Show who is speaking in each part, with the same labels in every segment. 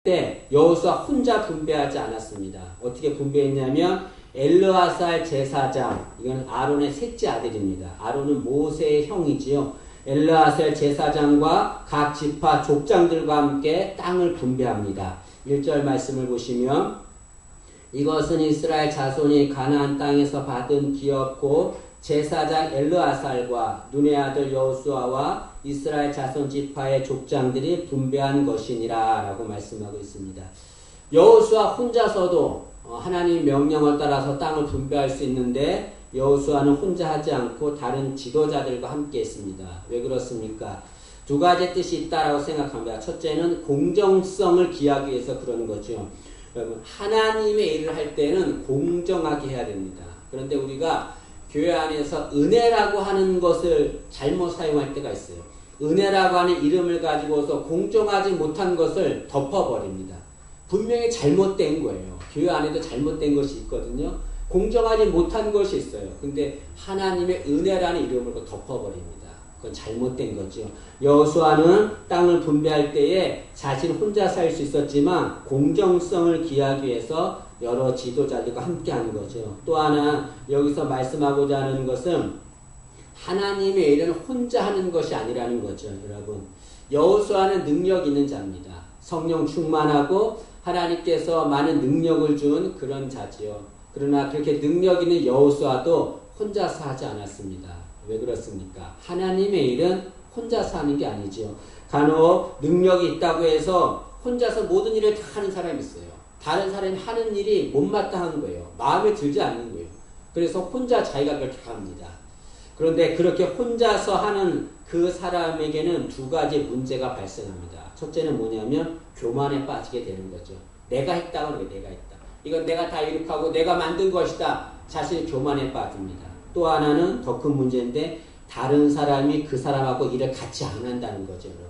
Speaker 1: 때 여호수아 혼자 분배하지 않았습니다. 어떻게 분배했냐면 엘르아살 제사장, 이건 아론의 셋째 아들입니다. 아론은 모세의 형이지요. 엘르아살 제사장과 각 지파 족장들과 함께 땅을 분배합니다. 1절 말씀을 보시면 이것은 이스라엘 자손이 가나안 땅에서 받은 기업 곧 제사장 엘르아살과 눈의 아들 여호수아와 이스라엘 자손 지파의 족장들이 분배한 것이니라 라고 말씀하고 있습니다. 여호수아 혼자서도 하나님 명령을 따라서 땅을 분배할 수 있는데 여호수아는 혼자 하지 않고 다른 지도자들과 함께 했습니다. 왜 그렇습니까? 두 가지 뜻이 있다라고 생각합니다. 첫째는 공정성을 기하기 위해서 그러는 거죠. 여러분, 하나님의 일을 할 때는 공정하게 해야 됩니다. 그런데 우리가 교회 안에서 은혜라고 하는 것을 잘못 사용할 때가 있어요. 은혜라고 하는 이름을 가지고서 공정하지 못한 것을 덮어버립니다. 분명히 잘못된 거예요. 교회 안에도 잘못된 것이 있거든요. 공정하지 못한 것이 있어요. 근데 하나님의 은혜라는 이름으로 덮어버립니다. 그건 잘못된 거죠. 여호수아는 땅을 분배할 때에 자신 혼자 살 수 있었지만 공정성을 기하기 위해서 여러 지도자들과 함께 하는 거죠. 또 하나 여기서 말씀하고자 하는 것은 하나님의 일은 혼자 하는 것이 아니라는 거죠. 여러분, 여호수아는 능력 있는 자입니다. 성령 충만하고 하나님께서 많은 능력을 준 그런 자지요. 그러나 그렇게 능력 있는 여호수아도 혼자서 하지 않았습니다. 왜 그렇습니까? 하나님의 일은 혼자서 하는 게 아니죠. 간혹 능력이 있다고 해서 혼자서 모든 일을 다 하는 사람이 있어요. 다른 사람이 하는 일이 못마땅한 거예요. 마음에 들지 않는 거예요. 그래서 혼자 자기가 그걸 다 합니다. 그런데 그렇게 혼자서 하는 그 사람에게는 두 가지 문제가 발생합니다. 첫째는 뭐냐면 교만에 빠지게 되는 거죠. 내가 했다고 그래, 내가 했다. 이건 내가 다 이룩하고 내가 만든 것이다. 자신이 교만에 빠집니다. 또 하나는 더 큰 문제인데 다른 사람이 그 사람하고 일을 같이 안 한다는 거죠. 여러분.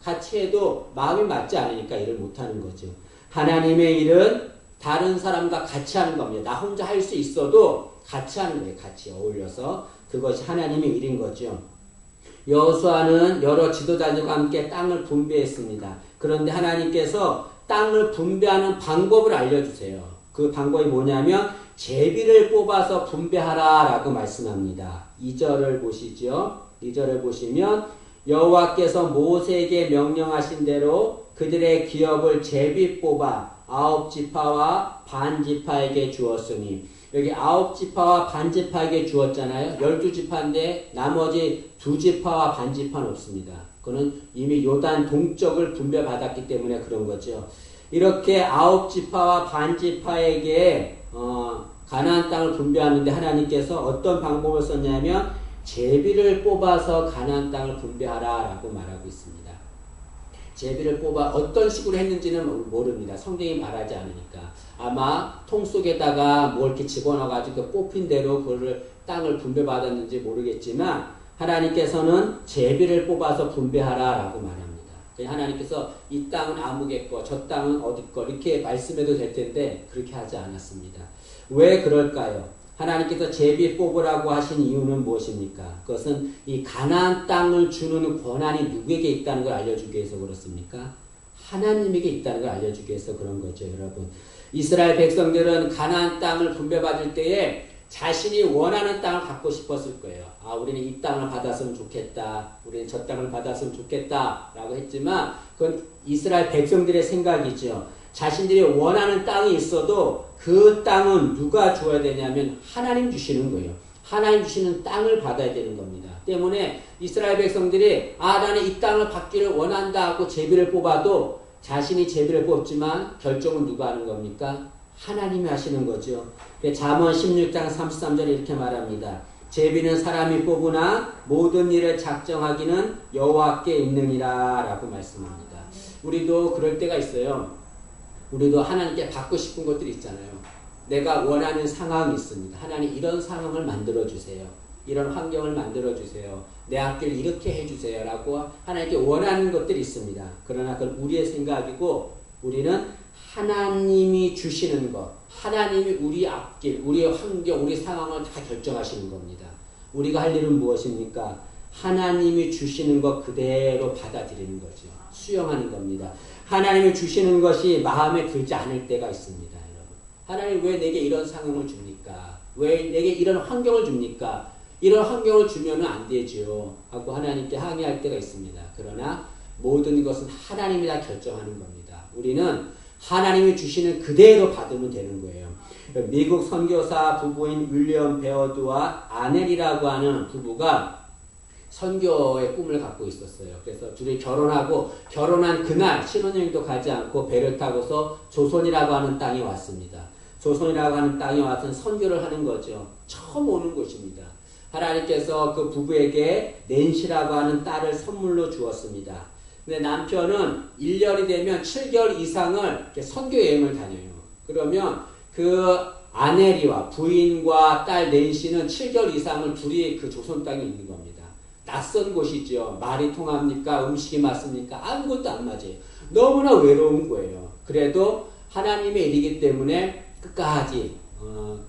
Speaker 1: 같이 해도 마음이 맞지 않으니까 일을 못하는 거죠. 하나님의 일은 다른 사람과 같이 하는 겁니다. 나 혼자 할 수 있어도 같이 하는 거예요. 같이 어울려서. 그것이 하나님의 일인 거죠. 여호수아는 여러 지도자들과 함께 땅을 분배했습니다. 그런데 하나님께서 땅을 분배하는 방법을 알려주세요. 그 방법이 뭐냐면 제비를 뽑아서 분배하라 라고 말씀합니다. 2절을 보시죠. 2절을 보시면 여호와께서 모세에게 명령하신 대로 그들의 기업을 제비 뽑아 9지파와 반지파에게 주었으니, 여기 9지파와 반지파에게 주었잖아요. 12지파인데 나머지 2지파와 반지파는 없습니다. 그는 이미 요단 동쪽을 분배받았기 때문에 그런 거죠. 이렇게 9지파와 반지파에게 가나안 땅을 분배하는데 하나님께서 어떤 방법을 썼냐면 제비를 뽑아서 가나안 땅을 분배하라 라고 말하고 있습니다. 제비를 뽑아 어떤 식으로 했는지는 모릅니다. 성경이 말하지 않으니까. 아마 통 속에다가 뭘 이렇게 집어넣어가지고 뽑힌 대로 그거를 땅을 분배받았는지 모르겠지만 하나님께서는 제비를 뽑아서 분배하라 라고 말합니다. 하나님께서 이 땅은 아무개 거, 저 땅은 어디 거 이렇게 말씀해도 될 텐데 그렇게 하지 않았습니다. 왜 그럴까요? 하나님께서 제비 뽑으라고 하신 이유는 무엇입니까? 그것은 이 가나안 땅을 주는 권한이 누구에게 있다는 걸 알려주기 위해서 그렇습니까? 하나님에게 있다는 걸 알려주기 위해서 그런 거죠, 여러분. 이스라엘 백성들은 가나안 땅을 분배받을 때에 자신이 원하는 땅을 갖고 싶었을 거예요. 아, 우리는 이 땅을 받았으면 좋겠다. 우리는 저 땅을 받았으면 좋겠다. 라고 했지만 그건 이스라엘 백성들의 생각이죠. 자신들이 원하는 땅이 있어도 그 땅은 누가 줘야 되냐면 하나님 주시는 거예요. 하나님 주시는 땅을 받아야 되는 겁니다. 때문에 이스라엘 백성들이 나는 이 땅을 받기를 원한다 하고 제비를 뽑아도 자신이 제비를 뽑지만 결정은 누가 하는 겁니까? 하나님이 하시는 거죠. 잠언 16장 33절에 이렇게 말합니다. 제비는 사람이 뽑으나 모든 일을 작정하기는 여호와께 있느니라 라고 말씀합니다. 우리도 그럴 때가 있어요. 우리도 하나님께 받고 싶은 것들이 있잖아요. 내가 원하는 상황이 있습니다. 하나님 이런 상황을 만들어주세요. 이런 환경을 만들어주세요. 내 앞길 이렇게 해주세요. 라고 하나님께 원하는 것들이 있습니다. 그러나 그건 우리의 생각이고 우리는 하나님이 주시는 것, 하나님이 우리 앞길, 우리의 환경, 우리 상황을 다 결정하시는 겁니다. 우리가 할 일은 무엇입니까? 하나님이 주시는 것 그대로 받아들이는 거죠. 수용하는 겁니다. 하나님이 주시는 것이 마음에 들지 않을 때가 있습니다. 여러분. 하나님 왜 내게 이런 상황을 줍니까? 왜 내게 이런 환경을 줍니까? 이런 환경을 주면 안 되죠. 하고 하나님께 항의할 때가 있습니다. 그러나 모든 것은 하나님이 다 결정하는 겁니다. 우리는 하나님이 주시는 그대로 받으면 되는 거예요. 미국 선교사 부부인 윌리엄 베어드와 아넬이라고 하는 부부가 선교의 꿈을 갖고 있었어요. 그래서 둘이 결혼하고 결혼한 그날 신혼여행도 가지 않고 배를 타고서 조선이라고 하는 땅에 왔습니다. 조선이라고 하는 땅에 와서 선교를 하는 거죠. 처음 오는 곳입니다. 하나님께서 그 부부에게 낸시라고 하는 딸을 선물로 주었습니다. 근데 남편은 1년이 되면 7개월 이상을 선교 여행을 다녀요. 그러면 그 아내리와 부인과 딸 낸시는 7개월 이상을 둘이 그 조선 땅에 있는 겁니다. 낯선 곳이죠. 말이 통합니까? 음식이 맞습니까? 아무것도 안 맞아요. 너무나 외로운 거예요. 그래도 하나님의 일이기 때문에 끝까지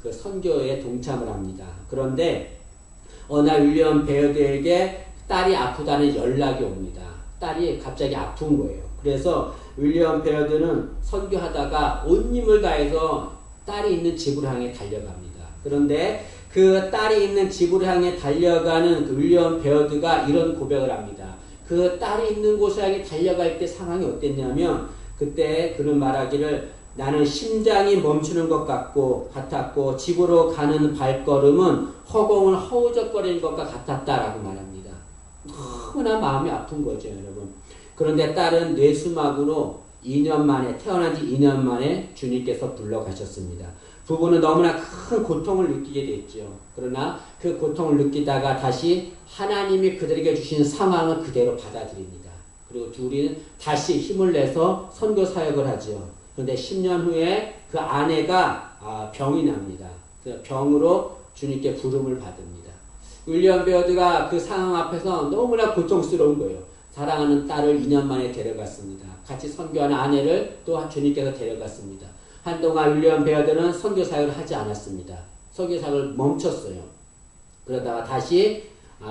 Speaker 1: 그 선교에 동참을 합니다. 그런데 어느 날 윌리엄 베어드에게 딸이 아프다는 연락이 옵니다. 딸이 갑자기 아픈 거예요. 그래서 윌리엄 베어드는 선교하다가 온 힘을 다해서 딸이 있는 집으로 향해 달려갑니다. 그런데 그 딸이 있는 집으로 향해 달려가는 그 윌리엄 베어드가 이런 고백을 합니다. 그 딸이 있는 곳을 향해 달려갈 때 상황이 어땠냐면 그때 그는 말하기를 나는 심장이 멈추는 것 같았고 집으로 가는 발걸음은 허공을 허우적거리는 것과 같았다라고 말합니다. 너무나 마음이 아픈 거죠, 여러분. 그런데 딸은 뇌수막으로 2년 만에 태어난 지 2년 만에 주님께서 불러가셨습니다. 부부는 너무나 큰 고통을 느끼게 됐죠. 그러나 그 고통을 느끼다가 다시 하나님이 그들에게 주신 상황을 그대로 받아들입니다. 그리고 둘이는 다시 힘을 내서 선교 사역을 하죠. 그런데 10년 후에 그 아내가 병이 납니다. 그 병으로 주님께 부름을 받습니다. 윌리엄 베어드가 그 상황 앞에서 너무나 고통스러운 거예요. 사랑하는 딸을 2년 만에 데려갔습니다. 같이 선교하는 아내를 또 주님께서 데려갔습니다. 한동안 윌리엄 베어드는 선교 사역을 하지 않았습니다. 선교 사역을 멈췄어요. 그러다가 다시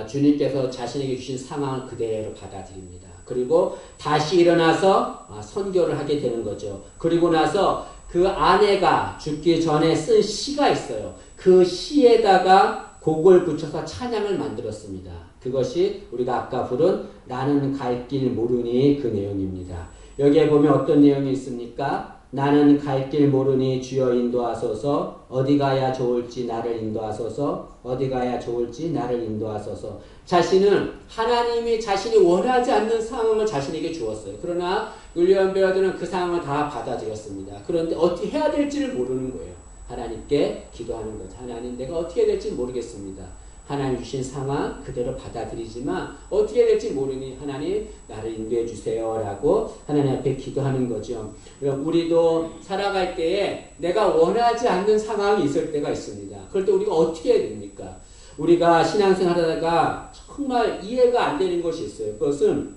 Speaker 1: 주님께서 자신에게 주신 상황을 그대로 받아들입니다. 그리고 다시 일어나서 선교를 하게 되는 거죠. 그리고 나서 그 아내가 죽기 전에 쓴 시가 있어요. 그 시에다가 곡을 붙여서 찬양을 만들었습니다. 그것이 우리가 아까 부른 나는 갈 길 모르니 그 내용입니다. 여기에 보면 어떤 내용이 있습니까? 나는 갈 길 모르니 주여 인도하소서. 어디 가야 좋을지 나를 인도하소서. 어디 가야 좋을지 나를 인도하소서. 자신은 하나님이 자신이 원하지 않는 상황을 자신에게 주었어요. 그러나 윌리엄 베어드는 그 상황을 다 받아들였습니다. 그런데 어떻게 해야 될지를 모르는 거예요. 하나님께 기도하는 거죠. 하나님, 내가 어떻게 해야 될지 모르겠습니다. 하나님 주신 상황 그대로 받아들이지만 어떻게 될지 모르니 하나님 나를 인도해 주세요 라고 하나님 앞에 기도하는 거죠. 우리도 살아갈 때에 내가 원하지 않는 상황이 있을 때가 있습니다. 그럴 때 우리가 어떻게 해야 됩니까? 우리가 신앙생활 하다가 정말 이해가 안 되는 것이 있어요. 그것은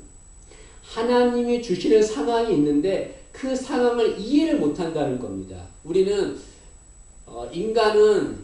Speaker 1: 하나님이 주시는 상황이 있는데 그 상황을 이해를 못한다는 겁니다. 우리는 인간은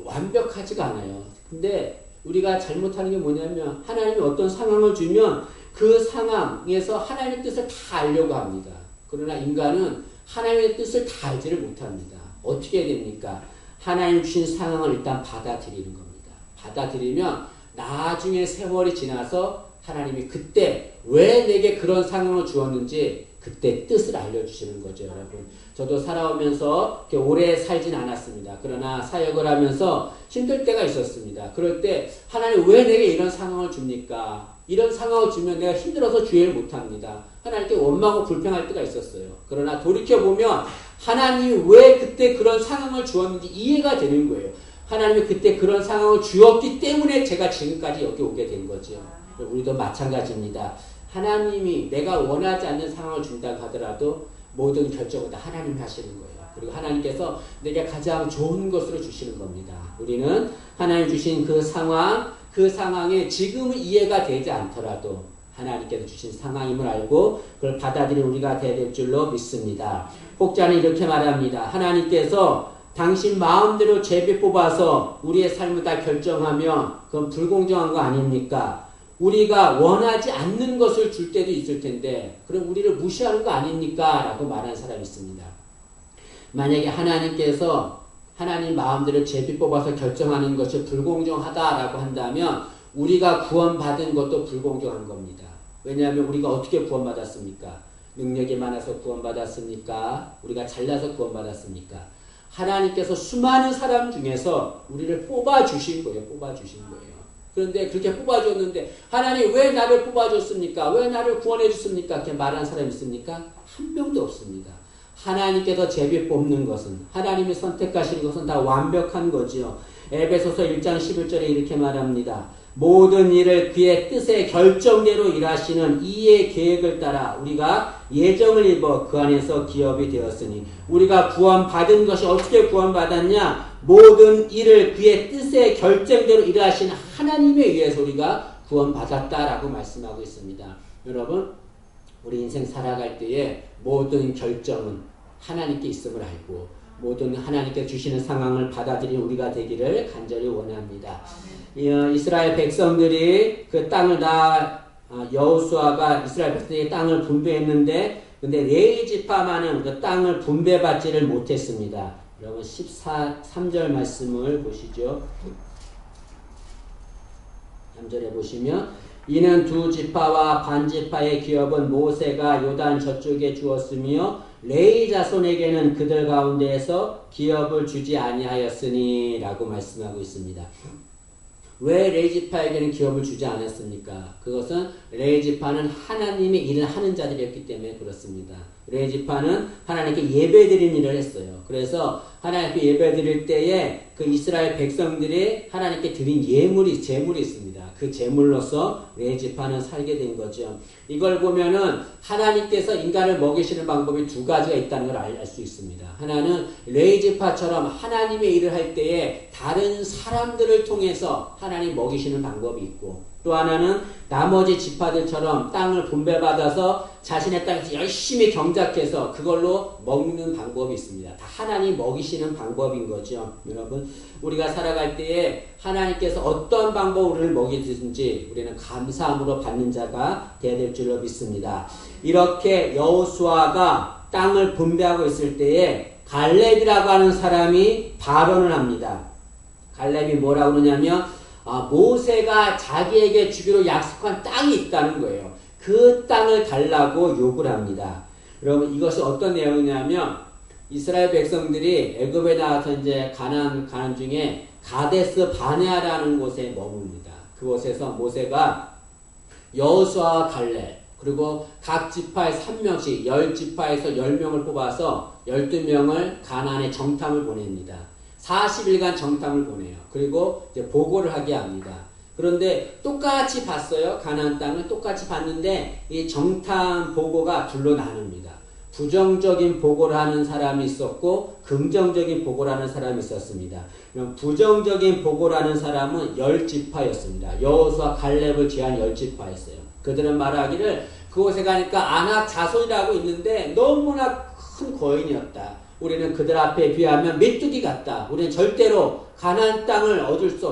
Speaker 1: 완벽하지가 않아요. 근데 우리가 잘못하는 게 뭐냐면 하나님이 어떤 상황을 주면 그 상황에서 하나님의 뜻을 다 알려고 합니다. 그러나 인간은 하나님의 뜻을 다 알지를 못합니다. 어떻게 해야 됩니까? 하나님 주신 상황을 일단 받아들이는 겁니다. 받아들이면 나중에 세월이 지나서 하나님이 그때 왜 내게 그런 상황을 주었는지 그때 뜻을 알려주시는 거죠, 여러분. 저도 살아오면서 오래 살진 않았습니다. 그러나 사역을 하면서 힘들 때가 있었습니다. 그럴 때 하나님 왜 내게 이런 상황을 줍니까? 이런 상황을 주면 내가 힘들어서 주의를 못합니다. 하나님께 원망하고 불평할 때가 있었어요. 그러나 돌이켜보면 하나님이 왜 그때 그런 상황을 주었는지 이해가 되는 거예요. 하나님이 그때 그런 상황을 주었기 때문에 제가 지금까지 여기 오게 된 거죠. 우리도 마찬가지입니다. 하나님이 내가 원하지 않는 상황을 준다고 하더라도 모든 결정은 다 하나님이 하시는 거예요. 그리고 하나님께서 내게 가장 좋은 것으로 주시는 겁니다. 우리는 하나님 주신 그 상황, 그 상황에 지금은 이해가 되지 않더라도 하나님께서 주신 상황임을 알고 그걸 받아들이는 우리가 되어야 될 줄로 믿습니다. 혹자는 이렇게 말합니다. 하나님께서 당신 마음대로 제비 뽑아서 우리의 삶을 다 결정하면 그건 불공정한 거 아닙니까? 우리가 원하지 않는 것을 줄 때도 있을 텐데 그럼 우리를 무시하는 거 아닙니까? 라고 말하는 사람이 있습니다. 만약에 하나님께서 하나님 마음대로 제비 뽑아서 결정하는 것이 불공정하다라고 한다면 우리가 구원받은 것도 불공정한 겁니다. 왜냐하면 우리가 어떻게 구원받았습니까? 능력이 많아서 구원받았습니까? 우리가 잘나서 구원받았습니까? 하나님께서 수많은 사람 중에서 우리를 뽑아주신 거예요. 뽑아주신 거예요. 그런데 그렇게 뽑아줬는데 하나님 왜 나를 뽑아줬습니까? 왜 나를 구원해 줬습니까? 이렇게 말하는 사람이 있습니까? 한 명도 없습니다. 하나님께서 제비 뽑는 것은 하나님이 선택하시는 것은 다 완벽한 거지요. 에베소서 1장 11절에 이렇게 말합니다. 모든 일을 그의 뜻의 결정대로 일하시는 이의 계획을 따라 우리가 예정을 입어 그 안에서 기업이 되었으니 우리가 구원받은 것이 어떻게 구원받았냐? 모든 일을 그의 뜻의 결정대로 일하시는 하나님에 의해서 우리가 구원받았다라고 말씀하고 있습니다. 여러분 우리 인생 살아갈 때에 모든 결정은 하나님께 있음을 알고 모든 하나님께 주시는 상황을 받아들인 우리가 되기를 간절히 원합니다. 이스라엘 백성들이 그 땅을 여호수아가 이스라엘 백성들이 땅을 분배했는데 근데 레위 지파만은 그 땅을 분배받지를 못했습니다. 여러분 3절 말씀을 보시죠. 3절에 보시면 이는 두 지파와 반 지파의 기업은 모세가 요단 저쪽에 주었으며 레위 자손에게는 그들 가운데에서 기업을 주지 아니하였으니 라고 말씀하고 있습니다. 왜 레위 지파에게는 기업을 주지 않았습니까? 그것은 레위 지파는 하나님의 일을 하는 자들이었기 때문에 그렇습니다. 레위 지파는 하나님께 예배드리는 일을 했어요. 그래서 하나님께 예배드릴 때에 그 이스라엘 백성들이 하나님께 드린 제물이 있습니다. 그 제물로서 레위 지파는 살게 된 거죠. 이걸 보면은 하나님께서 인간을 먹이시는 방법이 두 가지가 있다는 걸 알 수 있습니다. 하나는 레위 지파처럼 하나님의 일을 할 때에 다른 사람들을 통해서 하나님 먹이시는 방법이 있고 또 하나는 나머지 지파들처럼 땅을 분배받아서 자신의 땅에서 열심히 경작해서 그걸로 먹는 방법이 있습니다. 다 하나님 먹이시는 방법인 거죠. 여러분 우리가 살아갈 때에 하나님께서 어떤 방법으로 우리를 먹이든지 우리는 감사함으로 받는 자가 되어야 될 줄로 믿습니다. 이렇게 여호수아가 땅을 분배하고 있을 때에 갈렙이라고 하는 사람이 발언을 합니다. 갈렙이 뭐라고 그러냐면 모세가 자기에게 주기로 약속한 땅이 있다는 거예요. 그 땅을 달라고 요구를 합니다. 여러분 이것이 어떤 내용이냐면 이스라엘 백성들이 애굽에 나와서 이제 가나안 중에 가데스 바네아라는 곳에 머뭅니다. 그곳에서 모세가 여호수아와 갈렙 그리고 각 지파에 3명씩 10지파에서 10명을 뽑아서 12명을 가나안에 정탐을 보냅니다. 40일간 정탐을 보내요. 그리고 이제 보고를 하게 합니다. 그런데 똑같이 봤어요. 가나안 땅을 똑같이 봤는데 이 정탐 보고가 둘로 나눕니다. 부정적인 보고를 하는 사람이 있었고 긍정적인 보고를 하는 사람이 있었습니다. 부정적인 보고를 하는 사람은 10지파였습니다. 여호수아 갈렙을 제한 10지파였어요. 그들은 말하기를 그곳에 가니까 아낙 자손이라고 있는데 너무나 큰 거인이었다. 우리는 그들 앞에 비하면 메뚜기 같다. 우리는 절대로 가나안 땅을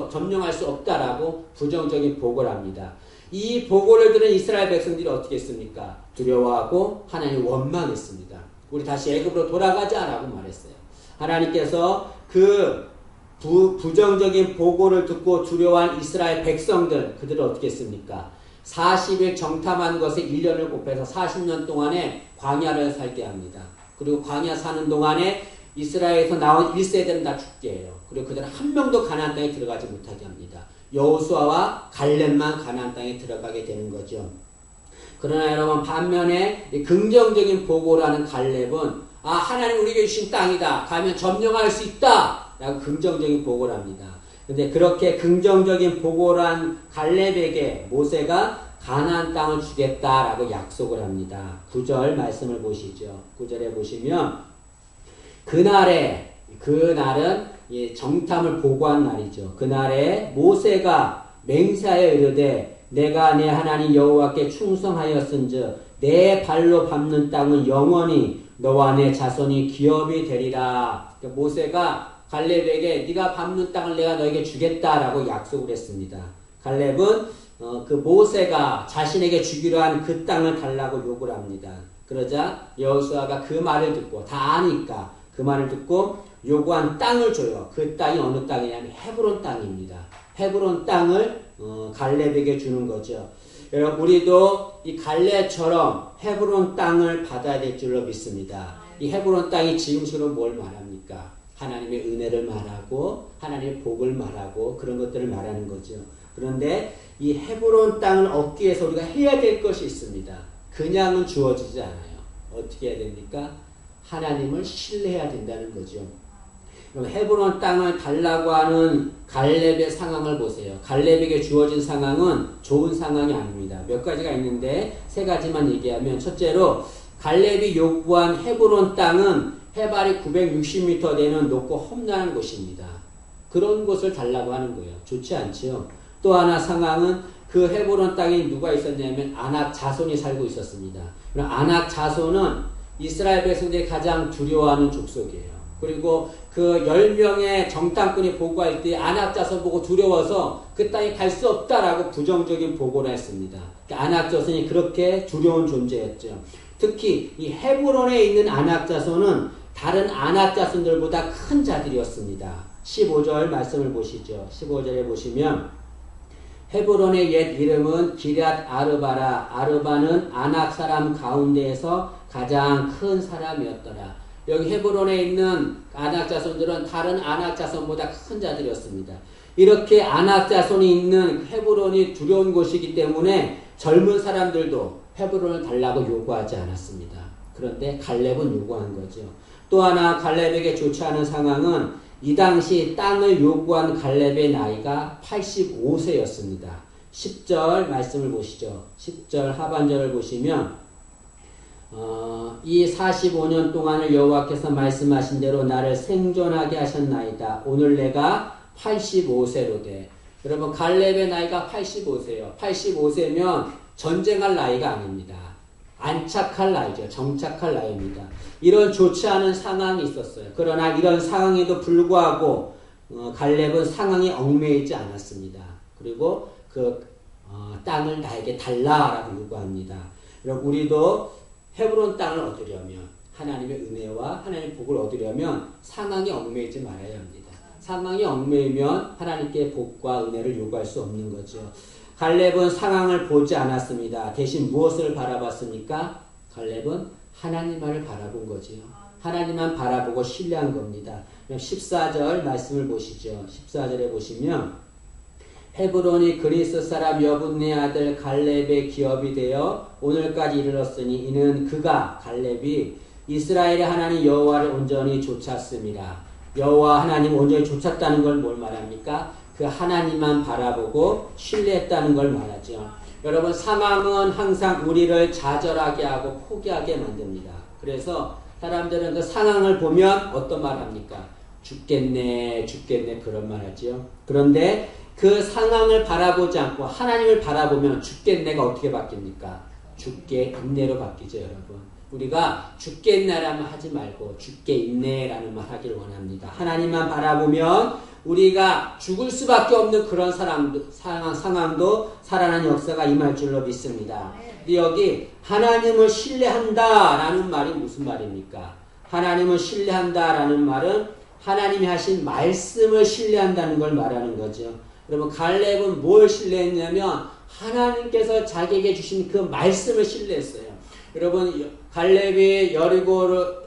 Speaker 1: 점령할 수 없다라고 부정적인 보고를 합니다. 이 보고를 들은 이스라엘 백성들이 어떻게 했습니까? 두려워하고 하나님 원망했습니다. 우리 다시 애굽으로 돌아가자라고 말했어요. 하나님께서 그 부정적인 보고를 듣고 두려워한 이스라엘 백성들 그들은 어떻게 했습니까? 40일 정탐한 것에 1년을 곱해서 40년 동안에 광야를 살게 합니다. 그리고 광야 사는 동안에 이스라엘에서 나온 1세대는 다 죽게 해요. 그리고 그들은 한 명도 가나안 땅에 들어가지 못하게 합니다. 여호수아와 갈렙만 가나안 땅에 들어가게 되는 거죠. 그러나 여러분 반면에 긍정적인 보고를 하는 갈렙은 하나님 우리에게 주신 땅이다. 가면 점령할 수 있다. 라고 긍정적인 보고를 합니다. 근데 그렇게 긍정적인 보고를 한 갈렙에게 모세가 가나안 땅을 주겠다라고 약속을 합니다. 9절 말씀을 보시죠. 9절에 보시면 그날은 정탐을 보고한 날이죠. 그날에 모세가 맹세하여 이르되 내가 내 하나님 여호와께 충성하였은즉 내 발로 밟는 땅은 영원히 너와 내 자손이 기업이 되리라. 그러니까 모세가 갈렙에게 네가 밟는 땅을 내가 너에게 주겠다라고 약속을 했습니다. 갈렙은 그 모세가 자신에게 주기로 한 그 땅을 달라고 요구를 합니다. 그러자 여호수아가 그 말을 듣고 다 아니까 그 말을 듣고 요구한 땅을 줘요. 그 땅이 어느 땅이냐면 헤브론 땅입니다. 헤브론 땅을 갈렙에게 주는 거죠. 여러분 우리도 이 갈렙처럼 헤브론 땅을 받아야 될 줄로 믿습니다. 이 헤브론 땅이 지금식으로 뭘 말합니까? 하나님의 은혜를 말하고 하나님의 복을 말하고 그런 것들을 말하는 거죠. 그런데 이 헤브론 땅을 얻기 위해서 우리가 해야 될 것이 있습니다. 그냥은 주어지지 않아요. 어떻게 해야 됩니까? 하나님을 신뢰해야 된다는 거죠. 그럼 헤브론 땅을 달라고 하는 갈렙의 상황을 보세요. 갈렙에게 주어진 상황은 좋은 상황이 아닙니다. 몇 가지가 있는데 세 가지만 얘기하면, 첫째로 갈렙이 요구한 헤브론 땅은 해발이 960m 되는 높고 험난한 곳입니다. 그런 곳을 달라고 하는 거예요. 좋지 않지요. 또 하나 상황은 그 헤브론 땅에 누가 있었냐면 아낙 자손이 살고 있었습니다. 그럼 아낙 자손은 이스라엘 백성들이 가장 두려워하는 족속이에요. 그리고 그 10명의 정탐꾼이 보고할 때 아낙 자손 보고 두려워서 그 땅에 갈 수 없다라고 부정적인 보고를 했습니다. 아낙 자손이 그렇게 두려운 존재였죠. 특히 이 헤브론에 있는 아낙 자손은 다른 아낙 자손들보다 큰 자들이었습니다. 15절 말씀을 보시죠. 15절에 보시면 헤브론의 옛 이름은 기럇 아르바라. 아르바는 아낙 사람 가운데에서 가장 큰 사람이었더라. 여기 헤브론에 있는 아낙 자손들은 다른 아낙 자손보다 큰 자들이었습니다. 이렇게 아낙 자손이 있는 헤브론이 두려운 곳이기 때문에 젊은 사람들도 헤브론을 달라고 요구하지 않았습니다. 그런데 갈렙은 요구한 거죠. 또 하나 갈렙에게 좋지 않은 상황은 이 당시 땅을 요구한 갈렙의 나이가 85세였습니다. 10절 말씀을 보시죠. 10절 하반절을 보시면 이 45년 동안을 여호와께서 말씀하신 대로 나를 생존하게 하셨나이다. 오늘 내가 85세로 돼. 여러분 갈렙의 나이가 85세예요. 85세면 전쟁할 나이가 아닙니다. 안착할 나이죠. 정착할 나이입니다. 이런 좋지 않은 상황이 있었어요. 그러나 이런 상황에도 불구하고 갈렙은 상황에 얽매이지 않았습니다. 그리고 땅을 나에게 달라라고 요구합니다. 여러분 우리도 헤브론 땅을 얻으려면 하나님의 은혜와 하나님의 복을 얻으려면 상황에 얽매이지 말아야 합니다. 상황에 얽매이면 하나님께 복과 은혜를 요구할 수 없는 거죠. 갈렙은 상황을 보지 않았습니다. 대신 무엇을 바라봤습니까? 갈렙은 하나님만을 바라본 거지요. 하나님만 바라보고 신뢰한 겁니다. 14절 말씀을 보시죠. 14절에 보시면 헤브론이 그리스 사람 여분네 아들 갈렙의 기업이 되어 오늘까지 이르렀으니 이는 그가 갈렙이 이스라엘의 하나님 여호와를 온전히 좇았습니다. 여호와 하나님 온전히 좇았다는 걸 뭘 말합니까? 그 하나님만 바라보고 신뢰했다는 걸 말하죠. 여러분 상황은 항상 우리를 좌절하게 하고 포기하게 만듭니다. 그래서 사람들은 그 상황을 보면 어떤 말 합니까? 죽겠네 그런 말 하죠. 그런데 그 상황을 바라보지 않고 하나님을 바라보면 죽겠네가 어떻게 바뀝니까? 죽겠네로 바뀌죠. 여러분 우리가 죽겠네라는 말 하지 말고 죽겠네라는 말 하기를 원합니다. 하나님만 바라보면 우리가 죽을 수밖에 없는 그런 상황도 살아나는 역사가 임할 줄로 믿습니다. 근데 여기 하나님을 신뢰한다라는 말이 무슨 말입니까? 하나님을 신뢰한다라는 말은 하나님이 하신 말씀을 신뢰한다는 걸 말하는 거죠. 여러분 갈렙은 뭘 신뢰했냐면 하나님께서 자기에게 주신 그 말씀을 신뢰했어요. 여러분 갈렙이 여리고를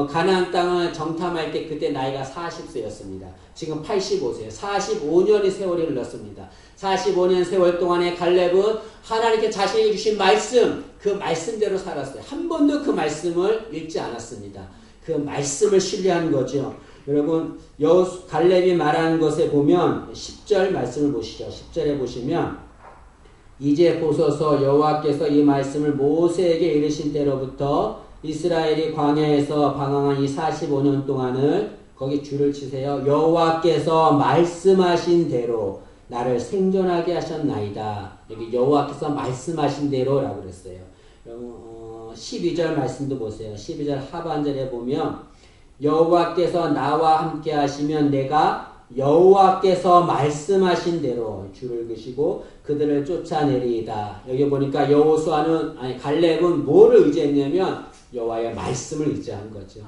Speaker 1: 가나안 땅을 정탐할 때 그때 나이가 40세였습니다. 지금 85세, 45년의 세월이 흘렀습니다. 45년 세월 동안에 갈렙은 하나님께 자신에게 주신 말씀, 그 말씀대로 살았어요. 한 번도 그 말씀을 읽지 않았습니다. 그 말씀을 신뢰한 거죠. 여러분 갈렙이 말하는 것에 보면 10절 말씀을 보시죠. 10절에 보시면 이제 보소서 여호와께서 이 말씀을 모세에게 이르신 때로부터 이스라엘이 광야에서 방황한 이 45년 동안을 거기 줄을 치세요. 여호와께서 말씀하신 대로 나를 생존하게 하셨나이다. 여기 여호와께서 말씀하신 대로라고 그랬어요. 12절 말씀도 보세요. 12절 하반절에 보면 여호와께서 나와 함께 하시면 내가 여호와께서 말씀하신 대로 줄을 그시고 그들을 쫓아내리이다. 여기 보니까 갈렙은 뭐를 의지했냐면 여호와의 말씀을 의지한 거죠.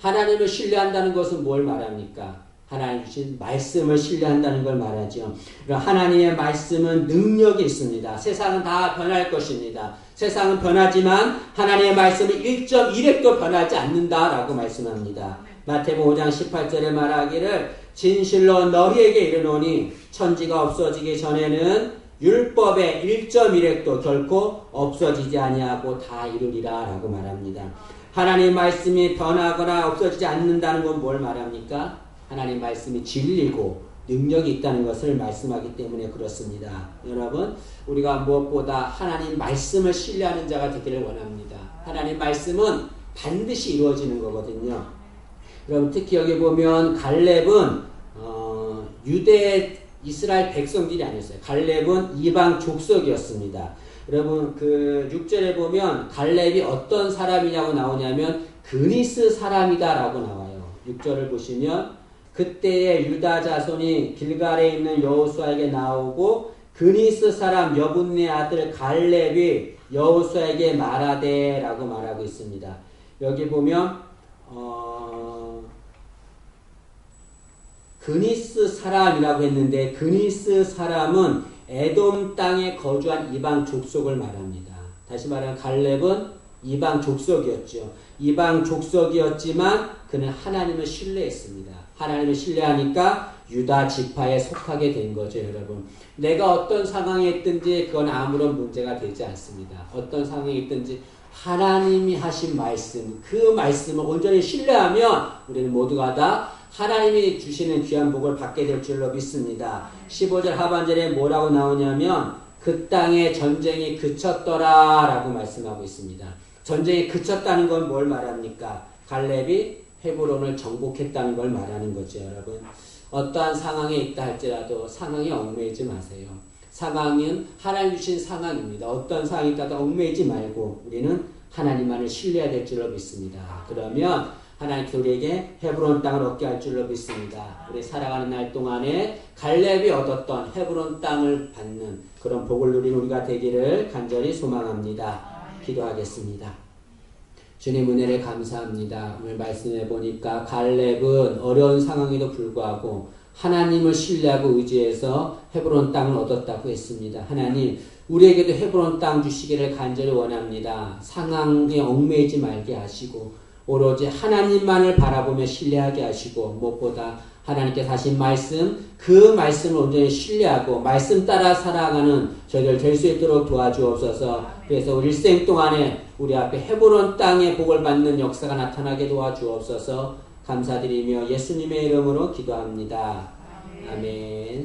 Speaker 1: 하나님을 신뢰한다는 것은 뭘 말합니까? 하나님 주신 말씀을 신뢰한다는 걸 말하죠. 하나님의 말씀은 능력이 있습니다. 세상은 다 변할 것입니다. 세상은 변하지만 하나님의 말씀은 1.1획도 변하지 않는다라고 말씀합니다. 마태복음 5장 18절에 말하기를 진실로 너희에게 이르노니 천지가 없어지기 전에는 율법의 1.1획도 결코 없어지지 아니하고 다 이루리라 라고 말합니다. 하나님의 말씀이 변하거나 없어지지 않는다는 건 뭘 말합니까? 하나님 말씀이 진리고 능력이 있다는 것을 말씀하기 때문에 그렇습니다. 여러분, 우리가 무엇보다 하나님 말씀을 신뢰하는 자가 되기를 원합니다. 하나님 말씀은 반드시 이루어지는 거거든요. 여러분, 특히 여기 보면 갈렙은 유대 이스라엘 백성들이 아니었어요. 갈렙은 이방 족속이었습니다. 여러분, 그 6절에 보면 갈렙이 어떤 사람이냐고 나오냐면 그니스 사람이다라고 나와요. 6절을 보시면 그때의 유다 자손이 길갈에 있는 여호수아에게 나오고 그니스 사람 여분네 아들 갈렙이 여호수아에게 말하되 라고 말하고 있습니다. 여기 보면 그니스 사람이라고 했는데 그니스 사람은 에돔 땅에 거주한 이방 족속을 말합니다. 다시 말하면 갈렙은 이방 족속이었죠. 이방 족속이었지만 그는 하나님을 신뢰했습니다. 하나님을 신뢰하니까 유다 지파에 속하게 된 거죠, 여러분. 내가 어떤 상황에 있든지 그건 아무런 문제가 되지 않습니다. 어떤 상황에 있든지 하나님이 하신 말씀, 그 말씀을 온전히 신뢰하면 우리는 모두가 다 하나님이 주시는 귀한 복을 받게 될 줄로 믿습니다. 15절 하반절에 뭐라고 나오냐면 그 땅에 전쟁이 그쳤더라 라고 말씀하고 있습니다. 전쟁이 그쳤다는 건 뭘 말합니까? 갈렙이 헤브론을 정복했다는 걸 말하는 거죠, 여러분. 어떠한 상황에 있다 할지라도 상황에 얽매이지 마세요. 상황은 하나님 주신 상황입니다. 어떤 상황이 있다도 얽매이지 말고 우리는 하나님만을 신뢰해야 될 줄로 믿습니다. 그러면 하나님께서 우리에게 헤브론 땅을 얻게 할 줄로 믿습니다. 우리 살아가는 날 동안에 갈렙이 얻었던 헤브론 땅을 받는 그런 복을 누리는 우리가 되기를 간절히 소망합니다. 기도하겠습니다. 주님 은혜를 감사합니다. 오늘 말씀해 보니까 갈렙은 어려운 상황에도 불구하고 하나님을 신뢰하고 의지해서 헤브론 땅을 얻었다고 했습니다. 하나님, 우리에게도 헤브론 땅 주시기를 간절히 원합니다. 상황에 얽매이지 말게 하시고 오로지 하나님만을 바라보며 신뢰하게 하시고 무엇보다 하나님께서 하신 말씀, 그 말씀을 온전히 신뢰하고 말씀 따라 살아가는 저희들 될 수 있도록 도와주옵소서. 그래서 우리 일생 동안에 우리 앞에 헤브론 땅의 복을 받는 역사가 나타나게 도와주옵소서. 감사드리며 예수님의 이름으로 기도합니다. 아멘.